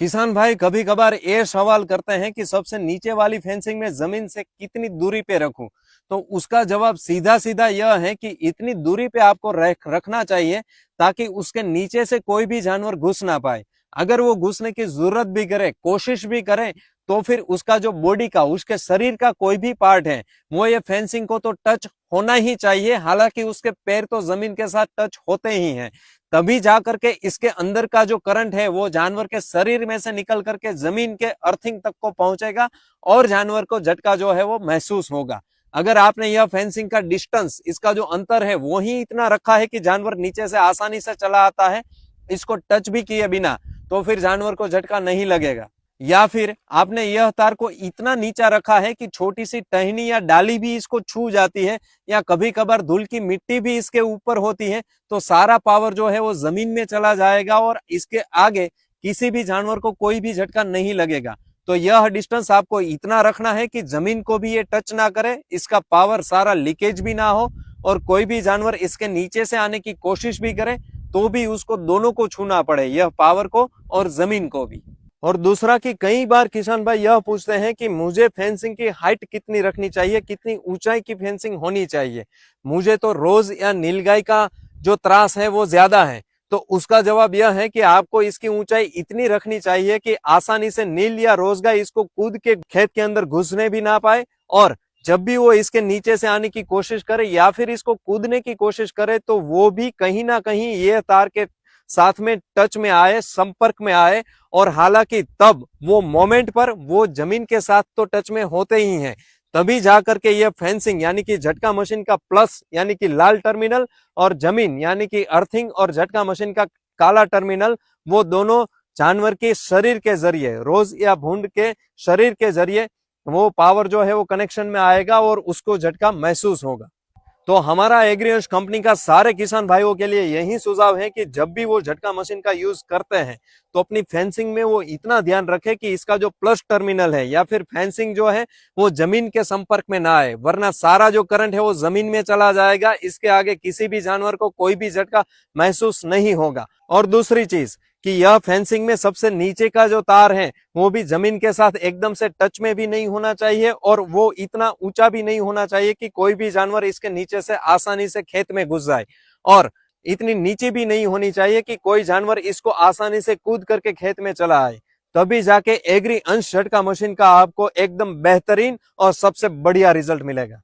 किसान भाई कभी कभार ये सवाल करते हैं कि सबसे नीचे वाली फेंसिंग में जमीन से कितनी दूरी पे रखूं। तो उसका जवाब सीधा सीधा यह है कि इतनी दूरी पे आपको रखना चाहिए ताकि उसके नीचे से कोई भी जानवर घुस ना पाए। अगर वो घुसने की जरूरत भी करे, कोशिश भी करे, तो फिर उसका जो बॉडी का, उसके शरीर का कोई भी पार्ट है वो ये फेंसिंग को तो टच होना ही चाहिए। हालांकि उसके पैर तो जमीन के साथ टच होते ही हैं, तभी जाकर के इसके अंदर का जो करंट है वो जानवर के शरीर में से निकल करके जमीन के अर्थिंग तक को पहुंचेगा और जानवर को झटका जो है वो महसूस होगा। अगर आपने यह फेंसिंग का डिस्टेंस, इसका जो अंतर है वो ही इतना रखा है कि जानवर नीचे से आसानी से चला आता है, इसको टच भी किए बिना, तो फिर जानवर को झटका नहीं लगेगा। या फिर आपने यह तार को इतना नीचा रखा है कि छोटी सी टहनी या डाली भी इसको छू जाती है, या कभी कभार धूल की मिट्टी भी इसके ऊपर होती है, तो सारा पावर जो है वो जमीन में चला जाएगा और इसके आगे किसी भी जानवर को कोई भी झटका नहीं लगेगा। तो यह डिस्टेंस आपको इतना रखना है कि जमीन को भी ये टच ना करे, इसका पावर सारा लीकेज भी ना हो, और कोई भी जानवर इसके नीचे से आने की कोशिश भी करे तो भी उसको दोनों को छूना पड़े, यह पावर को और जमीन को भी। और दूसरा कि कई बार किसान भाई यह पूछते हैं कि मुझे फेंसिंग की हाइट कितनी रखनी चाहिए, कितनी ऊंचाई की फेंसिंग होनी चाहिए। मुझे तो रोज या नीलगाय का जो त्रास है वो ज्यादा है, तो उसका जवाब यह है कि आपको इसकी ऊंचाई इतनी रखनी चाहिए कि आसानी से नील या रोजगाय इसको कूद के खेत के अंदर घुसने भी ना पाए, और जब भी वो इसके नीचे से आने की कोशिश करे या फिर इसको कूदने की कोशिश करे तो वो भी कहीं ना कहीं ये तार के साथ में टच में आए, संपर्क में आए। और हालांकि तब वो मोमेंट पर वो जमीन के साथ तो टच में होते ही हैं, तभी जाकर के ये फेंसिंग यानी कि झटका मशीन का प्लस यानी कि लाल टर्मिनल, और जमीन यानी कि अर्थिंग और झटका मशीन का काला टर्मिनल, वो दोनों जानवर के शरीर के जरिए, रोज या भूंड के शरीर के जरिए वो पावर जो है वो कनेक्शन में आएगा और उसको झटका महसूस होगा। तो हमारा एग्रीहंस कंपनी का सारे किसान भाइयों के लिए यही सुझाव है कि जब भी वो झटका मशीन का यूज करते हैं तो अपनी फेंसिंग में वो इतना ध्यान रखे कि इसका जो प्लस टर्मिनल है या फिर फेंसिंग जो है वो जमीन के संपर्क में ना आए, वरना सारा जो करंट है वो जमीन में चला जाएगा, इसके आगे किसी भी जानवर को कोई भी झटका महसूस नहीं होगा। और दूसरी चीज कि यह फेंसिंग में सबसे नीचे का जो तार है वो भी जमीन के साथ एकदम से टच में भी नहीं होना चाहिए, और वो इतना ऊंचा भी नहीं होना चाहिए कि कोई भी जानवर इसके नीचे से आसानी से खेत में घुस जाए, और इतनी नीचे भी नहीं होनी चाहिए कि कोई जानवर इसको आसानी से कूद करके खेत में चला आए। तभी जाके एग्री अंश झटका मशीन का आपको एकदम बेहतरीन और सबसे बढ़िया रिजल्ट मिलेगा।